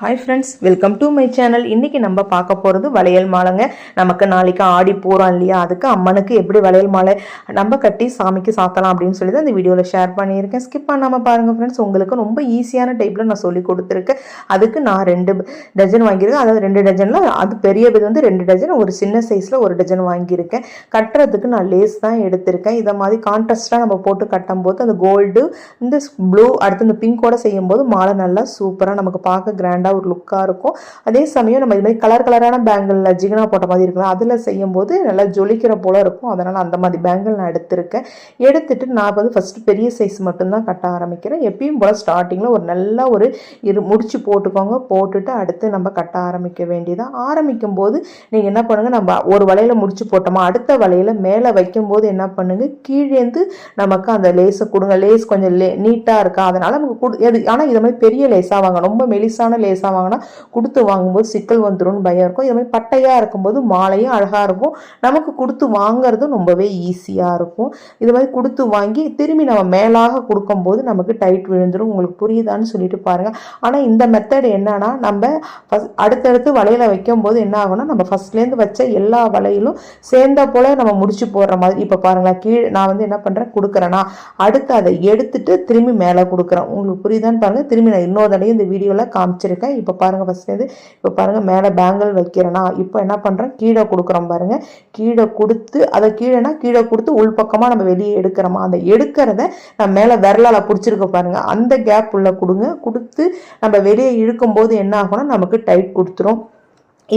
Hi friends welcome to my channel. இன்னைக்கு நம்ம பார்க்க போகிறது வளையல் மாலைங்க. நமக்கு நாளைக்கு ஆடி போகிறோம் இல்லையா, அதுக்கு அம்மனுக்கு எப்படி வளையல் மாலை நம்ம கட்டி சாமிக்கு சாத்தலாம் அப்படின்னு சொல்லி தான் இந்த வீடியோவில் ஷேர் பண்ணியிருக்கேன். ஸ்கிப் பண்ணாமல் பாருங்கள் ஃப்ரெண்ட்ஸ். உங்களுக்கு ரொம்ப ஈஸியான டைப்பில் நான் சொல்லி கொடுத்துருக்கேன். அதுக்கு நான் 2 டஜன் வாங்கியிருக்கேன். அதாவது 2 டஜனில் அது பெரியது வந்து 2 டஜன், ஒரு சின்ன சைஸில் 1 டஜன் வாங்கியிருக்கேன். கட்டுறதுக்கு நான் லேஸ் தான் எடுத்திருக்கேன். இதை மாதிரி கான்ட்ராஸ்டாக நம்ம போட்டு கட்டும் போது அந்த கோல்டு, இந்த ப்ளூ, அடுத்து இந்த பிங்கோட செய்யும் போது மாலை நல்லா சூப்பராக நமக்கு பார்க்க கிராண்டாக ஒரு லுக்காக இருக்கும். அதே சமயம் நம்ம இது மாதிரி கலர் கலரான பேங்கிள் ஜிகனா போட்ட மாதிரி இருக்கலாம், அதில் செய்யும் போது நல்லா ஜொலிக்கிற போல இருக்கும். அதனால் அந்த மாதிரி பேங்கிள் நான் எடுத்திருக்கேன். எடுத்துட்டு நான் வந்து ஃபஸ்ட்டு பெரிய சைஸ் மட்டும்தான் கட்ட ஆரம்பிக்கிறேன். எப்பயும் போல் ஸ்டார்டிங்கில் ஒரு நல்ல ஒரு முடிச்சு போட்டுக்கோங்க. போட்டுட்டு அடுத்து நம்ம கட்ட ஆரம்பிக்க வேண்டியதான். ஆரம்பிக்கும் போது நீங்கள் என்ன பண்ணுங்கள், நம்ம ஒரு வலையில முடிச்சு போட்டோமா, அடுத்த வலையில மேலே வைக்கும் போது என்ன பண்ணுங்க, கீழேந்து நமக்கு அந்த லேஸை கொடுங்க. லேஸ் கொஞ்சம் நீட்டாக இருக்கா, அதனால நமக்கு ஆனால் இது மாதிரி பெரிய லேஸாக வாங்க, ரொம்ப மெலிசான லேஸாக வாங்கினா கொடுத்து வாங்கும்போது சிக்கல் வந்துடும் பயம் இருக்கும். இது மாதிரி பட்டையாக இருக்கும்போது மாலையும் அழகாக இருக்கும், நமக்கு கொடுத்து வாங்குறதும் ரொம்பவே ஈஸியாக இருக்கும். இது மாதிரி கொடுத்து வாங்கி திரும்பி நம்ம மேலாக கொடுக்கும்போது நமக்கு டைட் விழுந்துடும். உங்களுக்கு புரியுதான்னு சொல்லிட்டு பாருங்கள். ஆனால் இந்த மெத்தட் என்னன்னா, நம்ம அடுத்தடுத்து வலையில வைக்கும் போது என்ன ஆகும்னா, நம்ம ஃபர்ஸ்ட்லேருந்து வச்ச எல்லா வலையிலும் சேர்ந்த போல நம்ம முடிச்சு போடுற மாதிரி. இப்போ பாருங்களேன், கீழே நான் வந்து என்ன பண்ணுறேன், கொடுக்குறேன்னா அடுத்து அதை எடுத்துட்டு திரும்பி மேலே கொடுக்குறேன். உங்களுக்கு புரியுதான்னு பாருங்கள். திரும்பி நான் இன்னொரு தடையும் இந்த வீடியோவில் காமிச்சிருக்கேன். இப்போ பாருங்க, ஃபர்ஸ்ட்லேருந்து இப்போ பாருங்க, மேலே பேங்கிள் வைக்கிறேன்னா இப்போ என்ன பண்ணுறேன், கீழே கொடுக்குறோம் பாருங்க. கீழே கொடுத்து அதை கீழே கொடுத்து உள்பக்கமாக நம்ம வெளியே எடுக்கிறோமா, அந்த எடுக்கிறத நம்ம மேலே விரலால் பிடிச்சிருக்க பாருங்க, அந்த கேப் உள்ள கொடுத்து நம்ம வெளியே இழுக்கும் போது என்ன ஆகும்னா நமக்கு டைட் கொடுத்துரும்.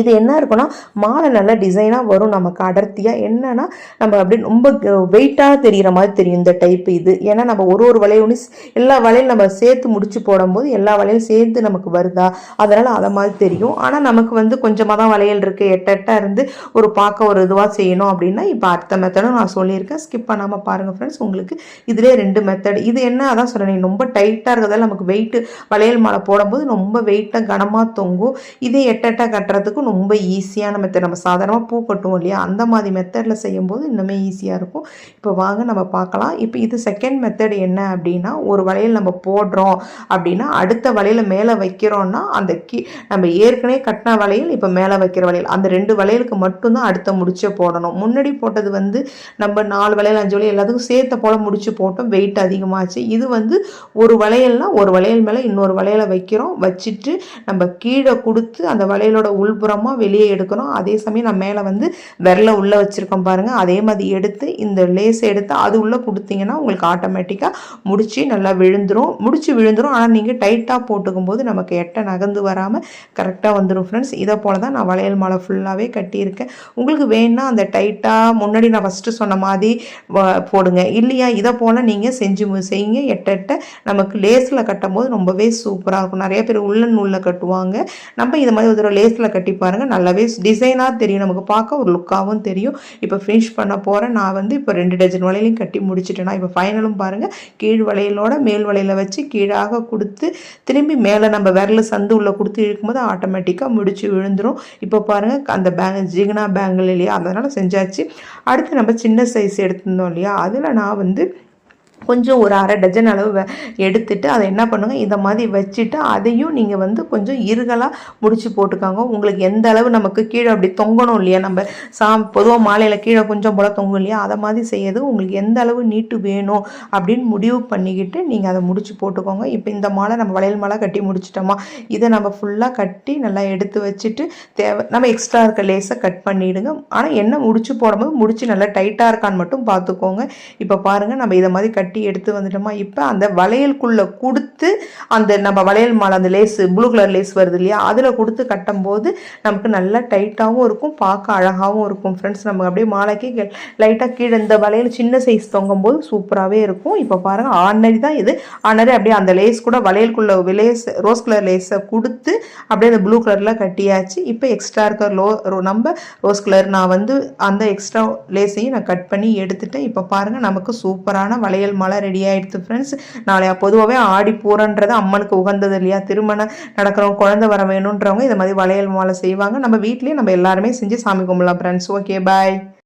இது என்ன இருக்குன்னா, மாலை நல்ல டிசைனாக வரும், நமக்கு அடர்த்தியாக. என்னன்னா நம்ம அப்படி ரொம்ப வெயிட்டாக தெரிகிற மாதிரி தெரியும் இந்த டைப் இது. ஏன்னா நம்ம ஒரு வளையலும் எல்லா வளையலும் நம்ம சேர்த்து முடிச்சு போடும்போது எல்லா வளையலும் சேர்த்து நமக்கு வருதா, அதனால் அதை மாதிரி தெரியும். ஆனால் நமக்கு வந்து கொஞ்சமாக தான் வளையல் இருக்குது, எட்டாக இருந்து ஒரு பார்க்க ஒரு இதுவாக செய்யணும் அப்படின்னா இப்போ அடுத்த மெத்தடும் நான் சொல்லியிருக்கேன். ஸ்கிப் பண்ணாமல் பாருங்கள் ஃப்ரெண்ட்ஸ். உங்களுக்கு இதிலே 2 மெத்தட். இது என்ன, அதான் சொல்கிறேன், ரொம்ப டைட்டாக இருக்கிறதால நமக்கு வெயிட்டு வளையல் மாலை போடும்போது ரொம்ப வெயிட்டாக கனமாக தொங்கும். இதே எட்டாக கட்டுறதுக்கு ரொம்ப ஈஸியான மெத்தட். நம்ம சாதாரணமாக பூ கட்டுவோம் இல்லையா, அந்த மாதிரி மெத்தடில் செய்யும்போது இன்னுமே ஈஸியாக இருக்கும். இப்போ வாங்க நம்ம பார்க்கலாம். இப்போ இது செகண்ட் மெத்தட். என்ன அப்படின்னா, ஒரு வளையல் நம்ம போடுறோம் அப்படின்னா அடுத்த வளையல மேலே வைக்கிறோம்னா அந்த நம்ம ஏற்கனவே கட்டின வளையல் இப்போ மேலே வைக்கிற வளையல், அந்த 2 வளையலுக்கு மட்டும்தான் அடுத்த முடிச்ச போடணும். முன்னாடி போட்டது வந்து நம்ம 4 வளையல் 5 வளையல் எல்லாத்துக்கும் சேர்த்த போல முடிச்சு போட்டோம், வெயிட் அதிகமாச்சு. இது வந்து ஒரு வளையல்னா ஒரு வளையல் மேலே இன்னொரு வளையலை வைக்கிறோம், வச்சுட்டு நம்ம கீழே கொடுத்து அந்த வளையலோட உள்புறமா வெளியே எடுக்கணும். அதே சமயம் நம்ம மேலே வந்து விரல உள்ள வச்சிருக்கோம் பாருங்க, அதே மாதிரி எடுத்து இந்த லேஸ் எடுத்து அது உள்ள கொடுத்தீங்கன்னா உங்களுக்கு ஆட்டோமேட்டிக்காக முடிச்சு நல்லா விழுந்துரும். ஆனால் நீங்கள் டைட்டாக போட்டுக்கும் போது நமக்கு எட்ட நகர்ந்து வராமல் கரெக்டாக வந்துடும் ஃப்ரெண்ட்ஸ். இதை போல தான் நான் வளையல் மாலை ஃபுல்லாகவே கட்டியிருக்கேன். உங்களுக்கு வேணும்னா அந்த டைட்டாக முன்னாடி நான் ஃபஸ்ட்டு சொன்ன மாதிரி போடுங்க, இல்லையா இதை போல் நீங்கள் செய்யுங்க. எட்ட நமக்கு லேஸில் கட்டும் போது ரொம்பவே சூப்பராக இருக்கும். நிறைய பேர் உள்ளன் நூலில் கட்டுவாங்க. நம்ம இதை மாதிரி ஒரு லேஸில் கட்டி பாருங்க, நல்லாவே டிசைனாக தெரியும், நமக்கு பார்க்க ஒரு லுக்காகவும் தெரியும். இப்போ ஃபினிஷ் பண்ண போகிறேன். நான் வந்து இப்போ 2 டஜன் வளையலையும் கட்டி முடிச்சிட்டேன்னா இப்போ ஃபைனலும் பாருங்கள், கீழ் வளையலோட மேல் வளையல வச்சு கீழாக கொடுத்து திரும்பி மேலே நம்ம விரல் சந்து உள்ள கொடுத்து இழுக்கும்போது ஆட்டோமேட்டிக்காக முடிச்சு விழுந்துடும். இப்போ பாருங்கள், அந்த ஜிகனா பேங்கிள் இல்லையா, அதனால் செஞ்சாச்சு. அடுத்து நம்ம சின்ன சைஸ் எடுத்திருந்தோம் இல்லையா, அதில் நான் வந்து கொஞ்சம் ஒரு 1/2 டஜன் அளவு எடுத்துட்டு அதை என்ன பண்ணுங்க, இந்த மாதிரி வச்சுட்டு அதையும் நீங்கள் வந்து கொஞ்சம் இருகலாக முடிச்சு போட்டுக்காங்க. உங்களுக்கு எந்த அளவு நமக்கு கீழே அப்படி தொங்கணும் இல்லையா, நம்ம பொதுவாக மாலையில் கீழே கொஞ்சம் போல தொங்கும் இல்லையா, அதை மாதிரி செய்யறது. உங்களுக்கு எந்த அளவு நீட்டு வேணும் அப்படின்னு முடிவு பண்ணிக்கிட்டு நீங்கள் அதை முடிச்சு போட்டுக்கோங்க. இப்போ இந்த மாலை நம்ம வளையல் மாலை கட்டி முடிச்சிட்டோமா, இதை நம்ம ஃபுல்லாக கட்டி நல்லா எடுத்து வச்சுட்டு நம்ம எக்ஸ்ட்ரா இருக்க லேஸை கட் பண்ணிவிடுங்க. ஆனால் என்ன முடிச்சு போடும்போது முடிச்சு நல்லா டைட்டாக இருக்கான்னு மட்டும் பார்த்துக்கோங்க. இப்போ பாருங்கள், நம்ம இதை மாதிரி கட்டி எடுத்து வந்துட்டோமா. இப்போ அந்த வளையலுக்குள்ள கொடுத்து அந்த நம்ம வளையல் மாலை அந்த லேஸ் ப்ளூ கலர் லேஸ் வருது இல்லையா, அதில் கொடுத்து கட்டும் போது நமக்கு நல்லா டைட்டாகவும் இருக்கும், பார்க்க அழகாகவும் இருக்கும் ஃப்ரெண்ட்ஸ். நம்ம அப்படியே மாலைக்கு லைட்டாக கீழே இந்த வளையல் சின்ன சைஸ் தொங்கும் போது சூப்பராகவே இருக்கும். இப்போ பாருங்கள், ஆர்டினரி தான் இது. ஆர்டினரி அப்படியே அந்த லேஸ் கூட வளையலுக்குள்ள ரோஸ் கலர் லேஸை கொடுத்து அப்படியே அந்த ப்ளூ கலரில் கட்டியாச்சு. இப்போ எக்ஸ்ட்ரா இருக்க நம்ம ரோஸ் கலர் நான் வந்து அந்த எக்ஸ்ட்ரா லேஸையும் நான் கட் பண்ணி எடுத்துட்டேன். இப்போ பாருங்கள், நமக்கு சூப்பரான வளையல் மாலை ரெடி ஆயிடுச்சு ஃப்ரெண்ட்ஸ். நாளையா பொதுவாகவே ஆடி பூரன்றது அம்மனுக்கு உகந்தது இல்லையா, திருமணம் நடக்கிறவங்க குழந்தை வர வேணுன்றவங்க இதை மாதிரி வளையல் மாலை செய்வாங்க. நம்ம வீட்லேயே நம்ம எல்லாருமே செஞ்சு சாமி கும்பிடலாம் ஃப்ரெண்ட்ஸ். ஓகே, பாய்.